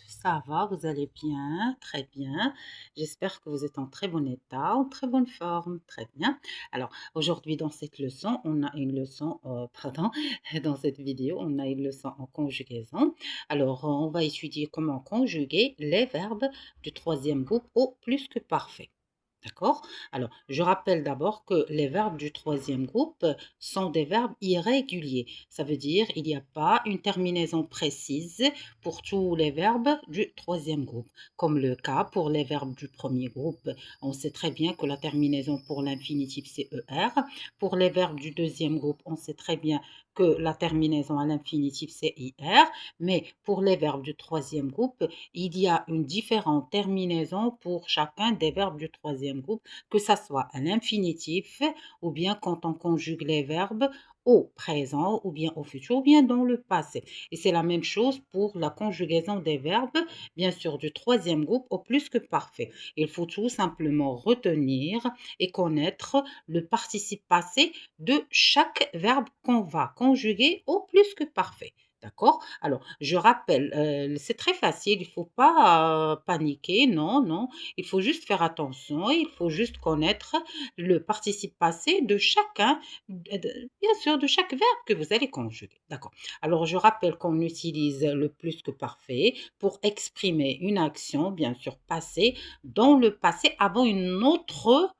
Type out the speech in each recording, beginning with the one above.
Ça va, vous allez bien, très bien. J'espère que vous êtes en très bon état, en très bonne forme, très bien. Alors, aujourd'hui, dans cette leçon, on a une leçon, pardon, dans cette vidéo, on a une leçon en conjugaison. Alors, on va étudier comment conjuguer les verbes du troisième groupe au plus que parfait. D'accord? Alors, je rappelle d'abord que les verbes du troisième groupe sont des verbes irréguliers. Ça veut dire il n'y a pas une terminaison précise pour tous les verbes du troisième groupe. Comme le cas pour les verbes du premier groupe, on sait très bien que la terminaison pour l'infinitif c'est ER. Pour les verbes du deuxième groupe, on sait très bien que la terminaison à l'infinitif c'est IR. Mais pour les verbes du troisième groupe, il y a une différente terminaison pour chacun des verbes du troisième groupe, que ça soit à l'infinitif ou bien quand on conjugue les verbes au présent ou bien au futur ou bien dans le passé. Et c'est la même chose pour la conjugaison des verbes, bien sûr, du troisième groupe au plus que parfait. Il faut tout simplement retenir et connaître le participe passé de chaque verbe qu'on va conjuguer au plus que parfait. D'accord? Alors, je rappelle, c'est très facile, il ne faut pas paniquer, non, non, il faut juste faire attention, il faut juste connaître le participe passé de chacun, bien sûr, de chaque verbe que vous allez conjuguer. D'accord. Alors, je rappelle qu'on utilise le plus que parfait pour exprimer une action, bien sûr, passée, dans le passé, avant une autre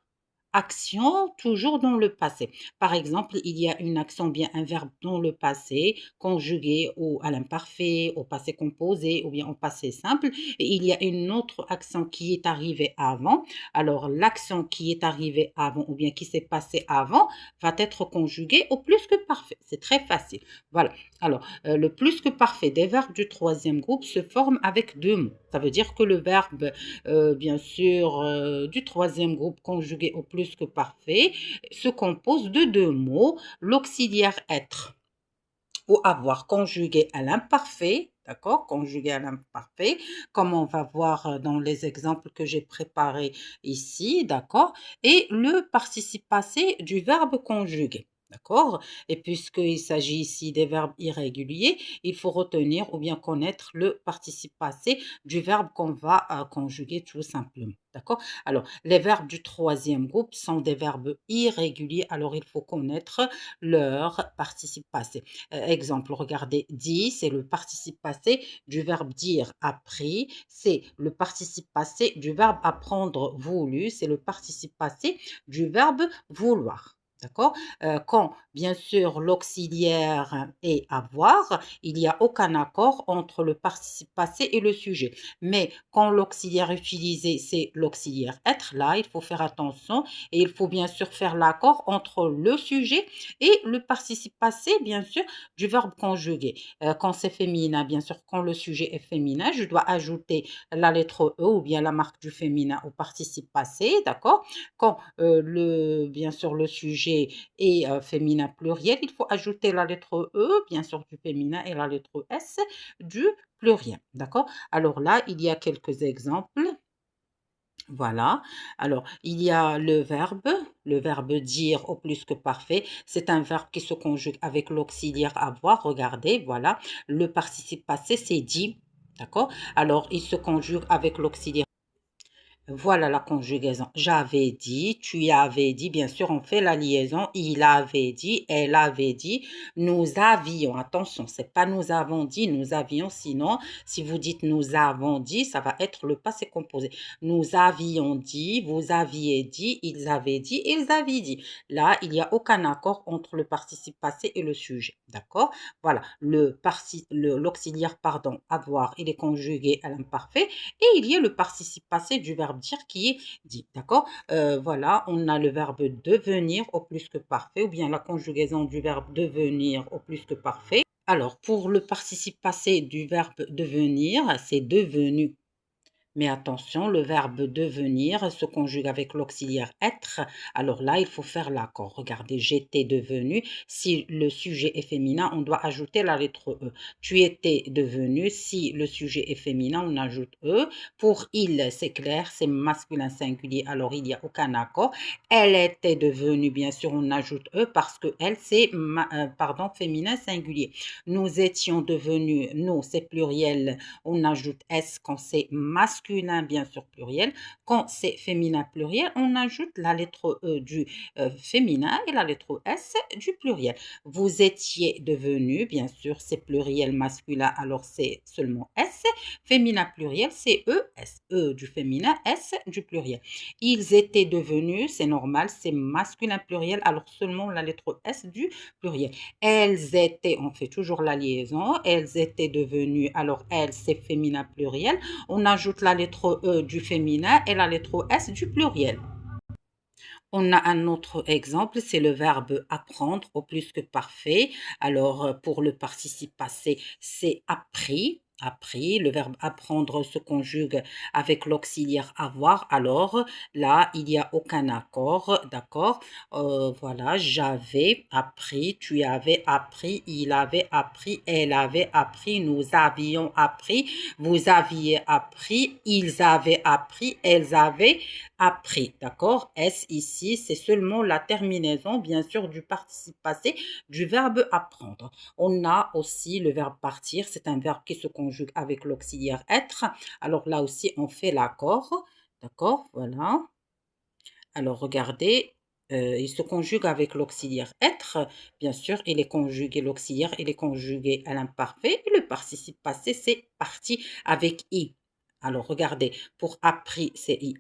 action toujours dans le passé. Par exemple, il y a une action, bien un verbe dans le passé, conjugué à l'imparfait, au passé composé ou bien au passé simple. Et il y a une autre action qui est arrivée avant. Alors, l'action qui est arrivée avant ou bien qui s'est passée avant va être conjuguée au plus que parfait. C'est très facile. Voilà. Alors, le plus que parfait des verbes du troisième groupe se forme avec deux mots. Ça veut dire que le verbe bien sûr, du troisième groupe conjugué au plus que parfait, se compose de deux mots, l'auxiliaire être ou avoir conjugué à l'imparfait, d'accord, conjugué à l'imparfait, comme on va voir dans les exemples que j'ai préparés ici, d'accord, et le participe passé du verbe conjugué. D'accord? Et puisqu'il s'agit ici des verbes irréguliers, il faut retenir ou bien connaître le participe passé du verbe qu'on va conjuguer tout simplement. D'accord? Alors, les verbes du troisième groupe sont des verbes irréguliers, alors il faut connaître leur participe passé. Exemple, regardez, dit, c'est le participe passé du verbe dire, appris. C'est le participe passé du verbe apprendre, voulu. C'est le participe passé du verbe vouloir. D'accord? Quand, bien sûr, l'auxiliaire est avoir, il n'y a aucun accord entre le participe passé et le sujet. Mais quand l'auxiliaire utilisé, c'est l'auxiliaire être, là, il faut faire attention et il faut bien sûr faire l'accord entre le sujet et le participe passé, bien sûr, du verbe conjugué. Quand c'est féminin, bien sûr, quand le sujet est féminin, je dois ajouter la lettre E ou bien la marque du féminin au participe passé, d'accord? Quand bien sûr, le sujet et féminin pluriel, il faut ajouter la lettre E, bien sûr, du féminin et la lettre S du pluriel. D'accord? Alors là, il y a quelques exemples. Voilà. Alors, il y a le verbe dire au plus que parfait. C'est un verbe qui se conjugue avec l'auxiliaire avoir. Regardez, voilà. Le participe passé, c'est dit. D'accord? Alors, il se conjugue avec l'auxiliaire. Voilà la conjugaison. J'avais dit, tu avais dit, bien sûr, on fait la liaison. Il avait dit, elle avait dit, nous avions. Attention, c'est pas nous avons dit, nous avions. Sinon, si vous dites nous avons dit, ça va être le passé composé. Nous avions dit, vous aviez dit, ils avaient dit, ils avaient dit. Là, il n'y a aucun accord entre le participe passé et le sujet. D'accord? Voilà. L'auxiliaire, pardon, avoir, il est conjugué à l'imparfait. Et il y a le participe passé du verbe dire qui est dit. D'accord? Voilà, on a le verbe devenir au plus que parfait ou bien la conjugaison du verbe devenir au plus que parfait. Alors, pour le participe passé du verbe devenir, c'est devenu. Mais attention, le verbe devenir se conjugue avec l'auxiliaire être. Alors là, il faut faire l'accord. Regardez, j'étais devenu. Si le sujet est féminin, on doit ajouter la lettre E. Tu étais devenu. Si le sujet est féminin, on ajoute E. Pour il, c'est clair, c'est masculin singulier. Alors il n'y a aucun accord. Elle était devenue, bien sûr, on ajoute E parce que elle, c'est pardon, féminin singulier. Nous étions devenus, nous, c'est pluriel, on ajoute S quand c'est masculin, bien sûr, pluriel. Quand c'est féminin pluriel, on ajoute la lettre E du féminin et la lettre S du pluriel. Vous étiez devenu, bien sûr, c'est pluriel masculin, alors c'est seulement S. Féminin pluriel, c'est E, S. E du féminin, S du pluriel. Ils étaient devenus, c'est normal, c'est masculin pluriel, alors seulement la lettre S du pluriel. Elles étaient, on fait toujours la liaison, elles étaient devenues, alors elles, c'est féminin pluriel. On ajoute la lettre E du féminin et la lettre S du pluriel. On a un autre exemple, c'est le verbe apprendre au plus que parfait. Alors, pour le participe passé, c'est appris. Appris, le verbe apprendre se conjugue avec l'auxiliaire avoir. Alors là, il n'y a aucun accord, d'accord? Voilà, j'avais appris, tu avais appris, il avait appris, elle avait appris, nous avions appris, vous aviez appris, ils avaient appris, elles avaient appris, d'accord? S ici, c'est seulement la terminaison, bien sûr, du participe passé du verbe apprendre. On a aussi le verbe partir, c'est un verbe qui se conjugue avec l'auxiliaire être. Alors là aussi, on fait l'accord, d'accord? Voilà. Alors regardez, il se conjugue avec l'auxiliaire être, bien sûr, il est conjugué, l'auxiliaire, il est conjugué à l'imparfait, et le participe passé, c'est parti avec i. Alors regardez, pour appris, c'est is,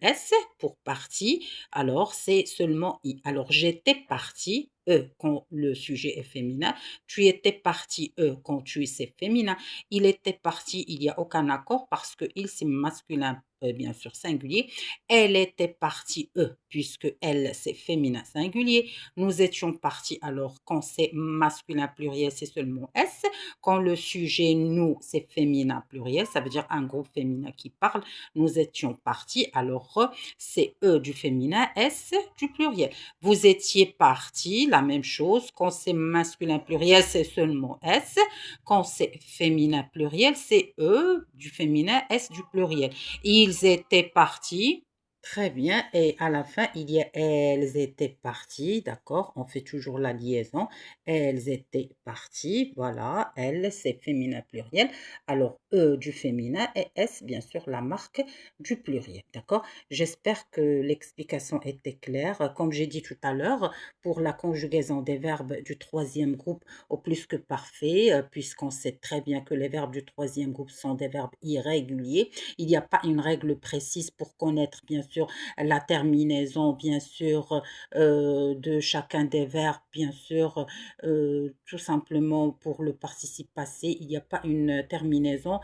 pour parti, alors c'est seulement i. Alors j'étais parti, e, quand le sujet est féminin, tu étais parti, e, quand tu c'est féminin, il était parti, il n'y a aucun accord parce que il c'est masculin, bien sûr singulier, elle était partie, puisque elle, c'est féminin singulier. Nous étions partis, alors quand c'est masculin pluriel, c'est seulement S. Quand le sujet nous, c'est féminin pluriel, ça veut dire un groupe féminin qui parle. Nous étions partis, alors c'est E du féminin, S du pluriel. Vous étiez partis, la même chose. Quand c'est masculin pluriel, c'est seulement S. Quand c'est féminin pluriel, c'est E du féminin, S du pluriel. Ils étaient partis. Très bien. Et à la fin, il y a elles étaient parties. D'accord? On fait toujours la liaison. Elles étaient parties. Voilà. Elles, c'est féminin pluriel. Alors, E du féminin et S, bien sûr, la marque du pluriel. D'accord? J'espère que l'explication était claire. Comme j'ai dit tout à l'heure, pour la conjugaison des verbes du troisième groupe au plus que parfait, puisqu'on sait très bien que les verbes du troisième groupe sont des verbes irréguliers, il n'y a pas une règle précise pour connaître, bien sûr, la terminaison, bien sûr, de chacun des verbes, bien sûr, tout simplement pour le participe passé, il n'y a pas une terminaison,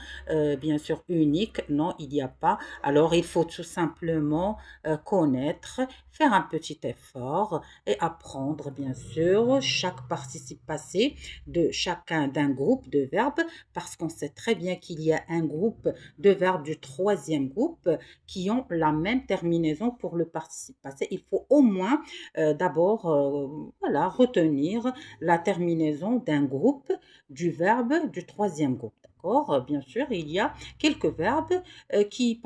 bien sûr, unique. Non, il n'y a pas. Alors, il faut tout simplement connaître, faire un petit effort et apprendre, bien sûr, chaque participe passé de chacun d'un groupe de verbes parce qu'on sait très bien qu'il y a un groupe de verbes du troisième groupe qui ont la même terminaison pour le participe passé. Il faut au moins d'abord voilà, retenir la terminaison d'un groupe du verbe du troisième groupe. D'accord? Bien sûr, il y a quelques verbes qui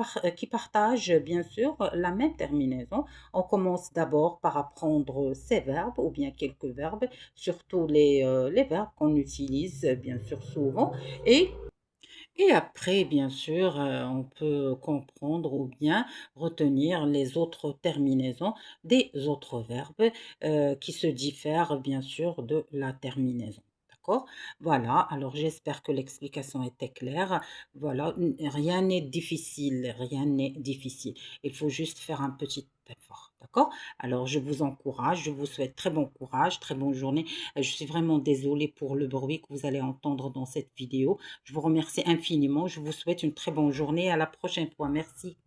partagent bien sûr la même terminaison. On commence d'abord par apprendre ces verbes ou bien quelques verbes, surtout les verbes qu'on utilise bien sûr souvent. Et après, bien sûr, on peut comprendre ou bien retenir les autres terminaisons des autres verbes qui se diffèrent, bien sûr, de la terminaison. D'accord? Voilà, alors j'espère que l'explication était claire. Voilà, rien n'est difficile, rien n'est difficile. Il faut juste faire un petit effort. D'accord? Alors, je vous encourage, je vous souhaite très bon courage, très bonne journée. Je suis vraiment désolée pour le bruit que vous allez entendre dans cette vidéo. Je vous remercie infiniment. Je vous souhaite une très bonne journée. À la prochaine fois. Merci.